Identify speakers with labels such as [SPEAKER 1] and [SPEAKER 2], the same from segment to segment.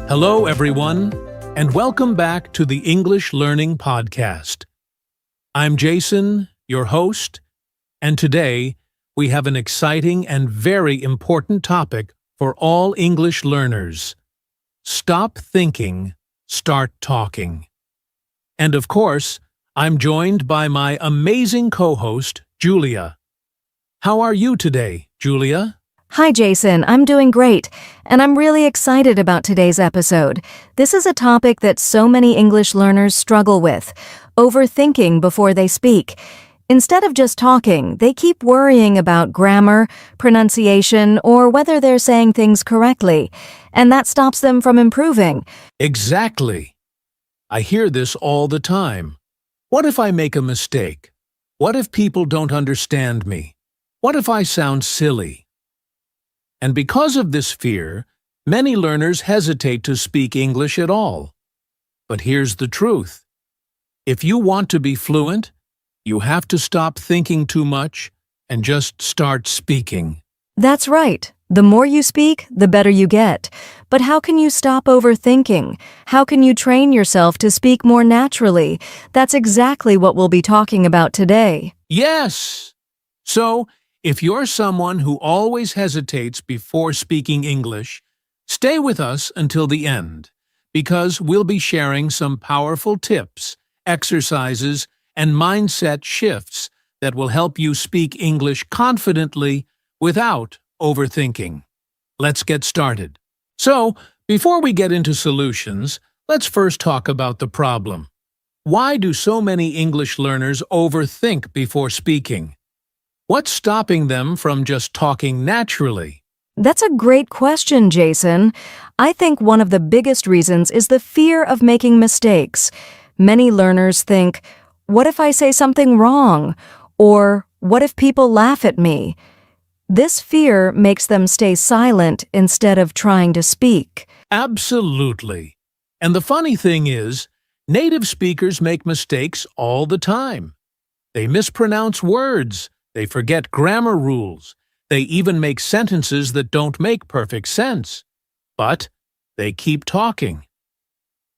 [SPEAKER 1] Hello, everyone, and welcome back to the English Learning Podcast. I'm Jason, your host, and today we have an exciting and very important topic for all English learners. Stop thinking, start talking. And of course, I'm joined by my amazing co-host, Julia. How are you today, Julia?
[SPEAKER 2] Hi, Jason. I'm doing great, and I'm really excited about today's episode. This is a topic that so many English learners struggle with, overthinking before they speak. Instead of just talking, they keep worrying about grammar, pronunciation, or whether they're saying things correctly, and that stops them from improving.
[SPEAKER 1] Exactly. I hear this all the time. What if I make a mistake? What if people don't understand me? What if I sound silly? And because of this fear, many learners hesitate to speak English at all. But here's the truth. If you want to be fluent, you have to stop thinking too much and just start speaking.
[SPEAKER 2] That's right. The more you speak, the better you get. But how can you stop overthinking? How can you train yourself to speak more naturally? That's exactly what we'll be talking about today.
[SPEAKER 1] Yes! So, if you're someone who always hesitates before speaking English, stay with us until the end, because we'll be sharing some powerful tips, exercises, and mindset shifts that will help you speak English confidently without overthinking. Let's get started. So, before we get into solutions, let's first talk about the problem. Why do so many English learners overthink before speaking? What's stopping them from just talking naturally?
[SPEAKER 2] That's a great question, Jason. I think one of the biggest reasons is the fear of making mistakes. Many learners think, what if I say something wrong? Or what if people laugh at me? This fear makes them stay silent instead of trying to speak.
[SPEAKER 1] Absolutely. And the funny thing is, native speakers make mistakes all the time. They mispronounce words. They forget grammar rules. They even make sentences that don't make perfect sense. But they keep talking.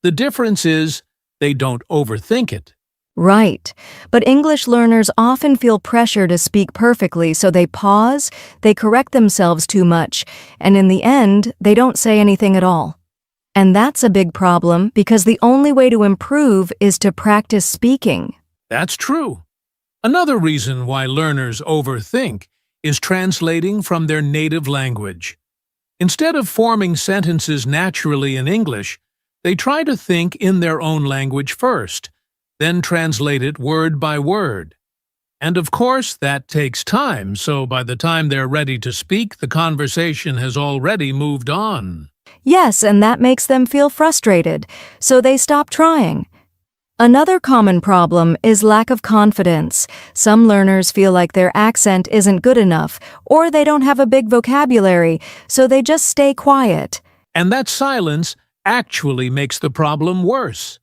[SPEAKER 1] The difference is they don't overthink it.
[SPEAKER 2] Right. But English learners often feel pressure to speak perfectly, so they pause, they correct themselves too much, and in the end, they don't say anything at all. And that's a big problem because the only way to improve is to practice speaking.
[SPEAKER 1] That's true. Another reason why learners overthink is translating from their native language. Instead of forming sentences naturally in English, they try to think in their own language first, then translate it word by word. And of course, that takes time, so by the time they're ready to speak, the conversation has already moved on.
[SPEAKER 2] Yes, and that makes them feel frustrated, so they stop trying. Another common problem is lack of confidence. Some learners feel like their accent isn't good enough, or they don't have a big vocabulary, so they just stay quiet.
[SPEAKER 1] And that silence actually makes the problem worse.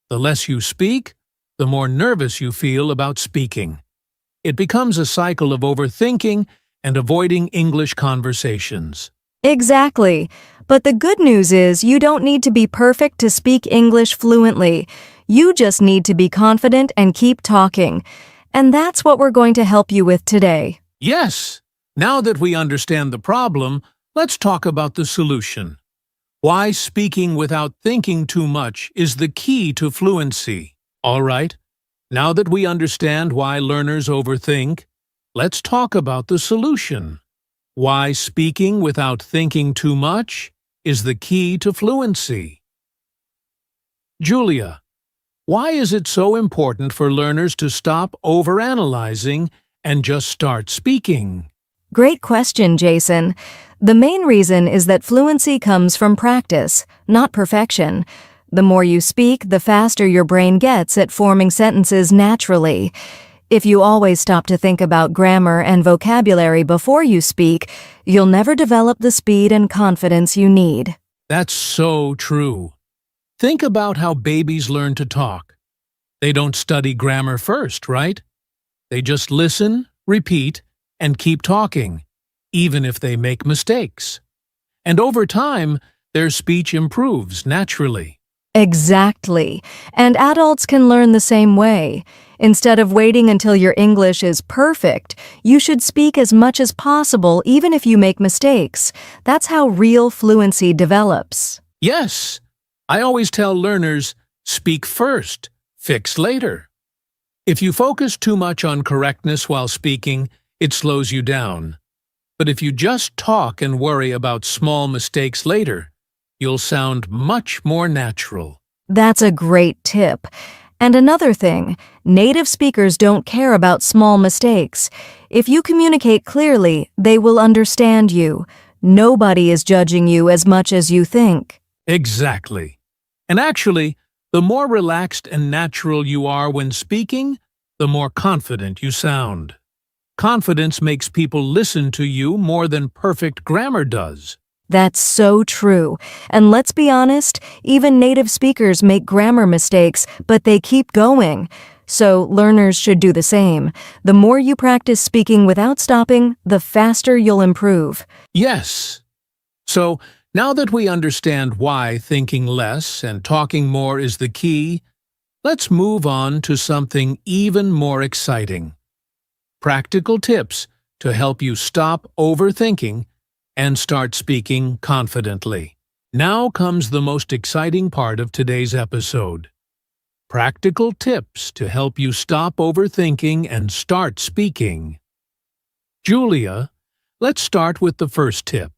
[SPEAKER 1] The less you speak, the more nervous you feel about speaking. It becomes a cycle of overthinking and avoiding English conversations.
[SPEAKER 2] Exactly. But the good news is you don't need to be perfect to speak English fluently. You just need to be confident and keep talking. And that's what we're going to help you with today.
[SPEAKER 1] Yes! Now that we understand the problem, let's talk about the solution. Why speaking without thinking too much is the key to fluency. All right, now that we understand why learners overthink, let's talk about the solution. Why speaking without thinking too much is the key to fluency. Julia, why is it so important for learners to stop overanalyzing and just start speaking?
[SPEAKER 2] Great question, Jason. The main reason is that fluency comes from practice, not perfection. The more you speak, the faster your brain gets at forming sentences naturally. If you always stop to think about grammar and vocabulary before you speak, you'll never develop the speed and confidence you need.
[SPEAKER 1] That's so true. Think about how babies learn to talk. They don't study grammar first, right? They just listen, repeat, and keep talking, even if they make mistakes. And over time, their speech improves naturally.
[SPEAKER 2] Exactly. And adults can learn the same way. Instead of waiting until your English is perfect, you should speak as much as possible even if you make mistakes. That's how real fluency develops.
[SPEAKER 1] Yes, I always tell learners, speak first, fix later. If you focus too much on correctness while speaking, it slows you down. But if you just talk and worry about small mistakes later, you'll sound much more natural.
[SPEAKER 2] That's a great tip. And another thing, native speakers don't care about small mistakes. If you communicate clearly, they will understand you. Nobody is judging you as much as you think.
[SPEAKER 1] Exactly. And actually, the more relaxed and natural you are when speaking, the more confident you sound. Confidence makes people listen to you more than perfect grammar does.
[SPEAKER 2] That's so true. And let's be honest, even native speakers make grammar mistakes, but they keep going. So learners should do the same. The more you practice speaking without stopping, the faster you'll improve.
[SPEAKER 1] Yes. So, now that we understand why thinking less and talking more is the key, let's move on to something even more exciting. Practical tips to help you stop overthinking and start speaking confidently. Now comes the most exciting part of today's episode. Practical tips to help you stop overthinking and start speaking. Julia, let's start with the first tip.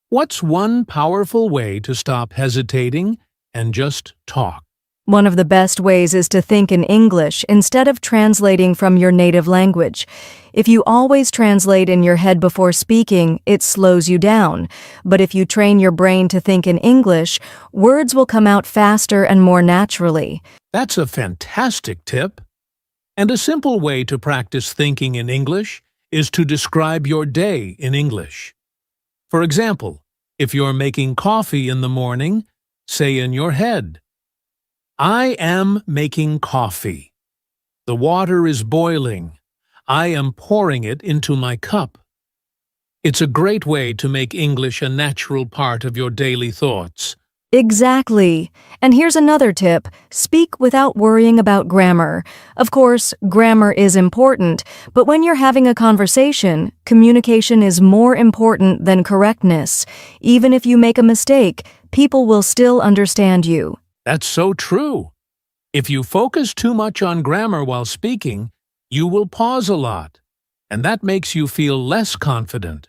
[SPEAKER 1] What's one powerful way to stop hesitating and just talk?
[SPEAKER 2] One of the best ways is to think in English instead of translating from your native language. If you always translate in your head before speaking, it slows you down. But if you train your brain to think in English, words will come out faster and more naturally.
[SPEAKER 1] That's a fantastic tip. And a simple way to practice thinking in English is to describe your day in English. For example, if you're making coffee in the morning, say in your head, I am making coffee. The water is boiling. I am pouring it into my cup. It's a great way to make English a natural part of your daily thoughts.
[SPEAKER 2] Exactly. And here's another tip. Speak without worrying about grammar. Of course, grammar is important, but when you're having a conversation, communication is more important than correctness. Even if you make a mistake, people will still understand you.
[SPEAKER 1] That's so true. If you focus too much on grammar while speaking, you will pause a lot, and that makes you feel less confident.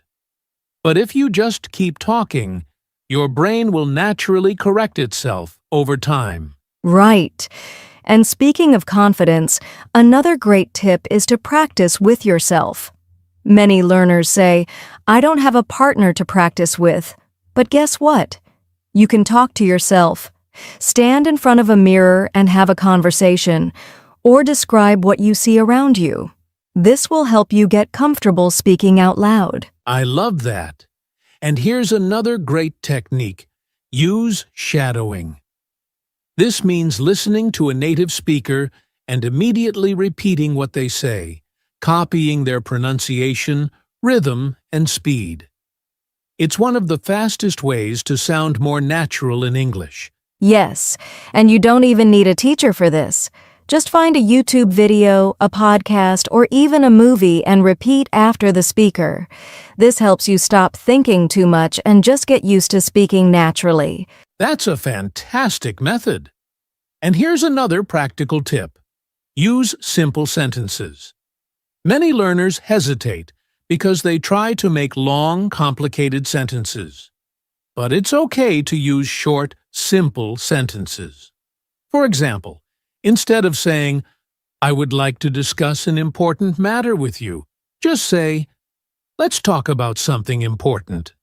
[SPEAKER 1] But if you just keep talking, your brain will naturally correct itself over time.
[SPEAKER 2] Right. And speaking of confidence, another great tip is to practice with yourself. Many learners say, I don't have a partner to practice with. But guess what? You can talk to yourself. Stand in front of a mirror and have a conversation, or describe what you see around you. This will help you get comfortable speaking out loud.
[SPEAKER 1] I love that. And here's another great technique. Use shadowing. This means listening to a native speaker and immediately repeating what they say, copying their pronunciation, rhythm, and speed. It's one of the fastest ways to sound more natural in English.
[SPEAKER 2] Yes, and you don't even need a teacher for this. Just find a YouTube video, a podcast, or even a movie and repeat after the speaker. This helps you stop thinking too much and just get used to speaking naturally.
[SPEAKER 1] That's a fantastic method. And here's another practical tip. Use simple sentences. Many learners hesitate because they try to make long, complicated sentences. But it's okay to use short, simple sentences. For example, instead of saying, I would like to discuss an important matter with you, just say, let's talk about something important.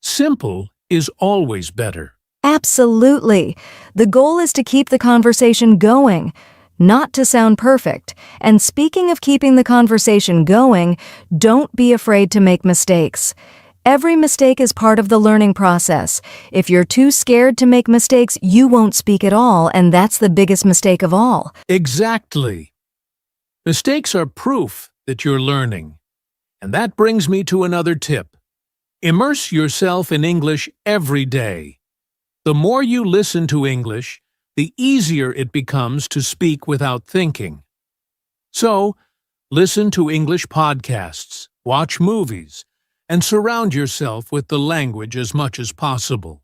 [SPEAKER 1] Simple is always better.
[SPEAKER 2] Absolutely. The goal is to keep the conversation going, not to sound perfect. And speaking of keeping the conversation going, don't be afraid to make mistakes. Every mistake is part of the learning process. If you're too scared to make mistakes, you won't speak at all, and that's the biggest mistake of all.
[SPEAKER 1] Exactly. Mistakes are proof that you're learning. And that brings me to another tip. Immerse yourself in English every day. The more you listen to English, the easier it becomes to speak without thinking. So, listen to English podcasts, watch movies, and surround yourself with the language as much as possible.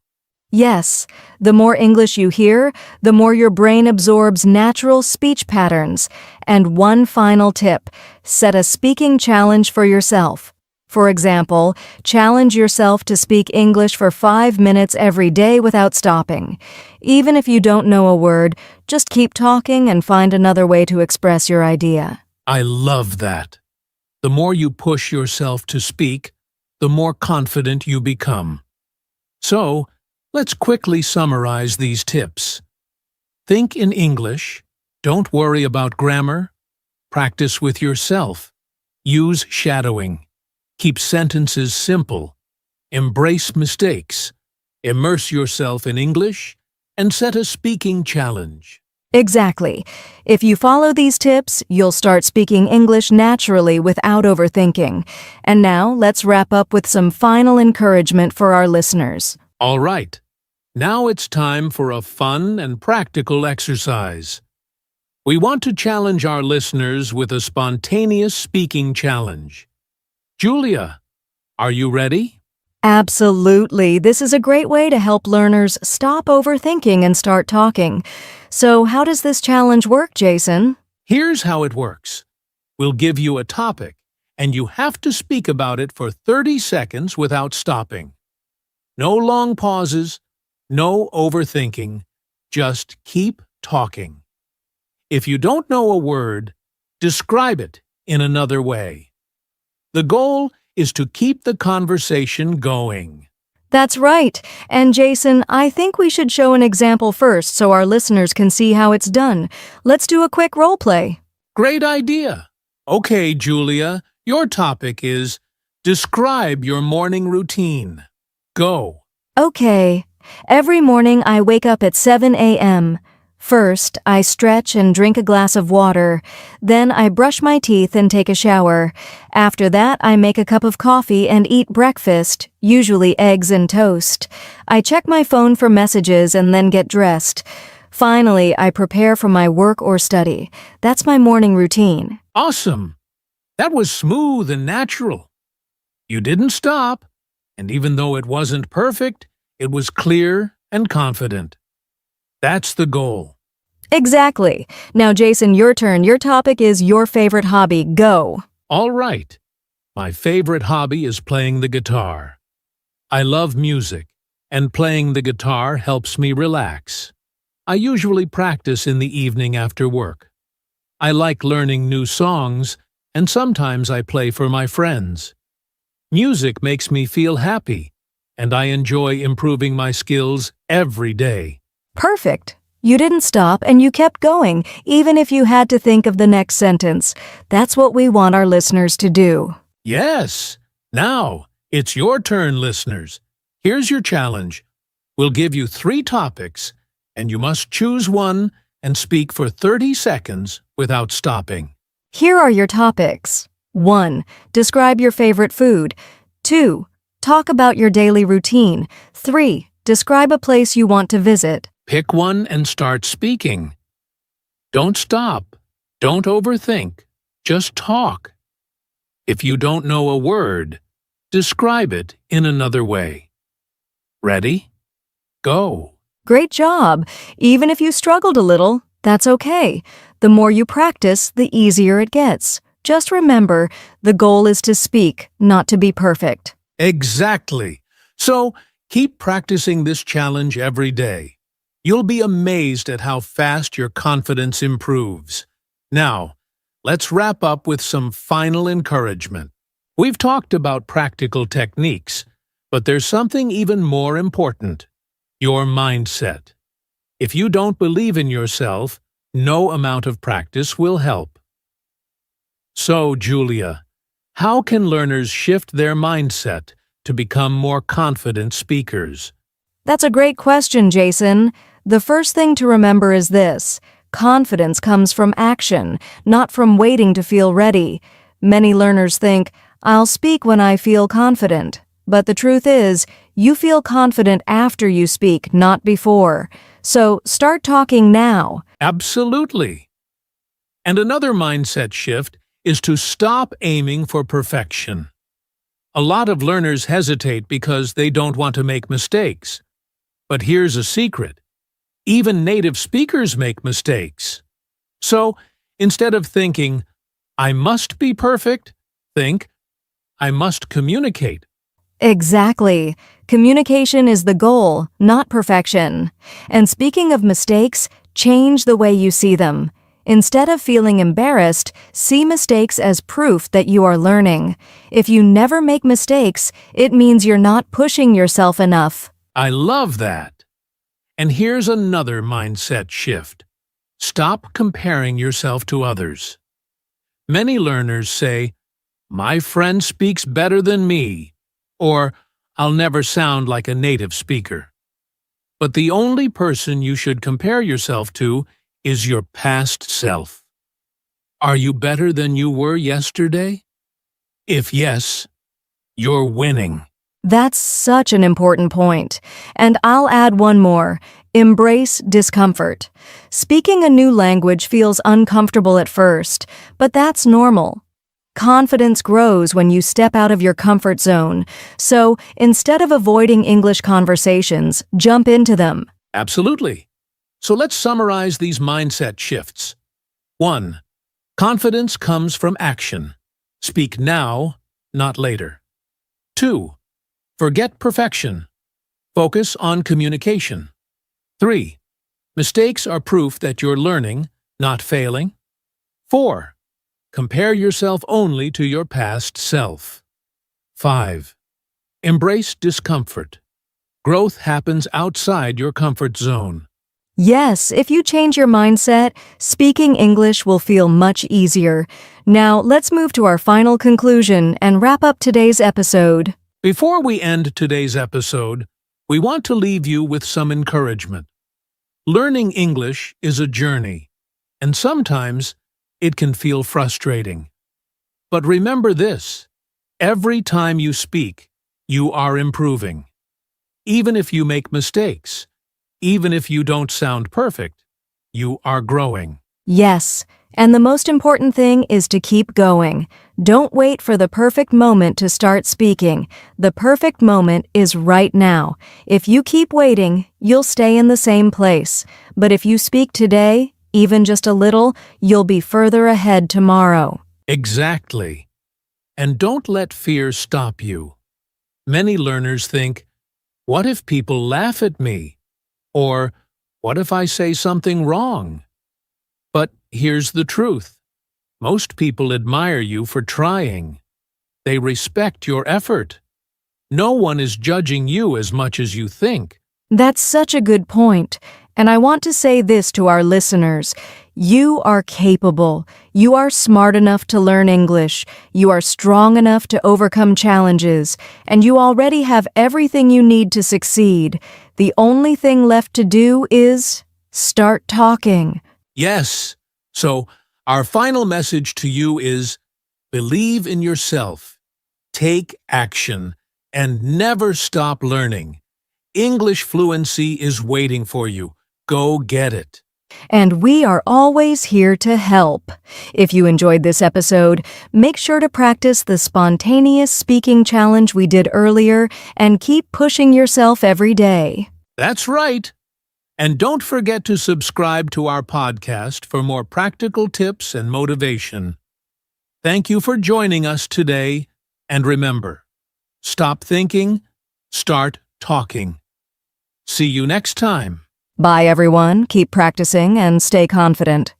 [SPEAKER 2] Yes, the more English you hear, the more your brain absorbs natural speech patterns. And one final tip, set a speaking challenge for yourself. For example, challenge yourself to speak English for 5 minutes every day without stopping. Even if you don't know a word, just keep talking and find another way to express your idea.
[SPEAKER 1] I love that. The more you push yourself to speak, the more confident you become. So, let's quickly summarize these tips. Think in English. Don't worry about grammar. Practice with yourself. Use shadowing. Keep sentences simple. Embrace mistakes. Immerse yourself in English. And set a speaking challenge.
[SPEAKER 2] Exactly. If you follow these tips, you'll start speaking English naturally without overthinking. And now, let's wrap up with some final encouragement for our listeners.
[SPEAKER 1] All right. Now it's time for a fun and practical exercise. We want to challenge our listeners with a spontaneous speaking challenge. Julia, are you ready?
[SPEAKER 2] Absolutely. This is a great way to help learners stop overthinking and start talking. So, how does this challenge work, Jason?
[SPEAKER 1] Here's how it works. We'll give you a topic, and you have to speak about it for 30 seconds without stopping. No long pauses, no overthinking. Just keep talking. If you don't know a word, describe it in another way. The goal is to keep the conversation going.
[SPEAKER 2] That's right. And Jason, I think we should show an example first so our listeners can see how it's done. Let's do a quick role play.
[SPEAKER 1] Great idea. Okay, Julia, your topic is describe your morning routine. Go.
[SPEAKER 2] Okay. Every morning I wake up at 7 a.m. First, I stretch and drink a glass of water. Then I brush my teeth and take a shower. After that, I make a cup of coffee and eat breakfast, usually eggs and toast. I check my phone for messages and then get dressed. Finally, I prepare for my work or study. That's my morning routine.
[SPEAKER 1] Awesome. That was smooth and natural. You didn't stop, and even though it wasn't perfect, it was clear and confident. That's the goal.
[SPEAKER 2] Exactly. Now, Jason, your turn. Your topic is your favorite hobby. Go.
[SPEAKER 1] All right. My favorite hobby is playing the guitar. I love music, and playing the guitar helps me relax. I usually practice in the evening after work. I like learning new songs, and sometimes I play for my friends. Music makes me feel happy, and I enjoy improving my skills every day.
[SPEAKER 2] Perfect. You didn't stop and you kept going, even if you had to think of the next sentence. That's what we want our listeners to do.
[SPEAKER 1] Yes. Now, it's your turn, listeners. Here's your challenge. We'll give you 3 topics, and you must choose one and speak for 30 seconds without stopping.
[SPEAKER 2] Here are your topics. 1. Describe your favorite food. 2. Talk about your daily routine. 3. Describe a place you want to visit.
[SPEAKER 1] Pick one and start speaking. Don't stop. Don't overthink. Just talk. If you don't know a word, describe it in another way. Ready? Go.
[SPEAKER 2] Great job. Even if you struggled a little, that's okay. The more you practice, the easier it gets. Just remember, the goal is to speak, not to be perfect.
[SPEAKER 1] Exactly. So, keep practicing this challenge every day. You'll be amazed at how fast your confidence improves. Now, let's wrap up with some final encouragement. We've talked about practical techniques, but there's something even more important: your mindset. If you don't believe in yourself, no amount of practice will help. So, Julia, how can learners shift their mindset to become more confident speakers?
[SPEAKER 2] That's a great question, Jason. The first thing to remember is this: confidence comes from action, not from waiting to feel ready. Many learners think, I'll speak when I feel confident. But the truth is, you feel confident after you speak, not before. So start talking now.
[SPEAKER 1] Absolutely. And another mindset shift is to stop aiming for perfection. A lot of learners hesitate because they don't want to make mistakes. But here's a secret. Even native speakers make mistakes. So, instead of thinking, I must be perfect, think, I must communicate.
[SPEAKER 2] Exactly. Communication is the goal, not perfection. And speaking of mistakes, change the way you see them. Instead of feeling embarrassed, see mistakes as proof that you are learning. If you never make mistakes, it means you're not pushing yourself enough.
[SPEAKER 1] I love that. And here's another mindset shift. Stop comparing yourself to others. Many learners say, my friend speaks better than me, or I'll never sound like a native speaker. But the only person you should compare yourself to is your past self. Are you better than you were yesterday? If yes, you're winning.
[SPEAKER 2] That's such an important point. And I'll add one more. Embrace discomfort. Speaking a new language feels uncomfortable at first, but that's normal. Confidence grows when you step out of your comfort zone. So, instead of avoiding English conversations, jump into them.
[SPEAKER 1] Absolutely. So let's summarize these mindset shifts. 1. Confidence comes from action. Speak now, not later. 2. Forget perfection. Focus on communication. 3. Mistakes are proof that you're learning, not failing. 4. Compare yourself only to your past self. 5. Embrace discomfort. Growth happens outside your comfort zone.
[SPEAKER 2] Yes, if you change your mindset, speaking English will feel much easier. Now, let's move to our final conclusion and wrap up today's episode.
[SPEAKER 1] Before we end today's episode, we want to leave you with some encouragement. Learning English is a journey, and sometimes it can feel frustrating. But remember this, every time you speak, you are improving. Even if you make mistakes, even if you don't sound perfect, you are growing.
[SPEAKER 2] Yes, and the most important thing is to keep going. Don't wait for the perfect moment to start speaking. The perfect moment is right now. If you keep waiting, you'll stay in the same place. But if you speak today, even just a little, you'll be further ahead tomorrow.
[SPEAKER 1] Exactly. And don't let fear stop you. Many learners think, what if people laugh at me? Or, what if I say something wrong? But here's the truth. Most people admire you for trying. They respect your effort. No one is judging you as much as you think.
[SPEAKER 2] That's such a good point. And I want to say this to our listeners. You are capable. You are smart enough to learn English. You are strong enough to overcome challenges. And you already have everything you need to succeed. The only thing left to do is start talking.
[SPEAKER 1] Yes. So, our final message to you is, believe in yourself, take action, and never stop learning. English fluency is waiting for you. Go get it.
[SPEAKER 2] And we are always here to help. If you enjoyed this episode, make sure to practice the spontaneous speaking challenge we did earlier and keep pushing yourself every day.
[SPEAKER 1] That's right. And don't forget to subscribe to our podcast for more practical tips and motivation. Thank you for joining us today, and remember, stop thinking, start talking. See you next time.
[SPEAKER 2] Bye, everyone. Keep practicing and stay confident.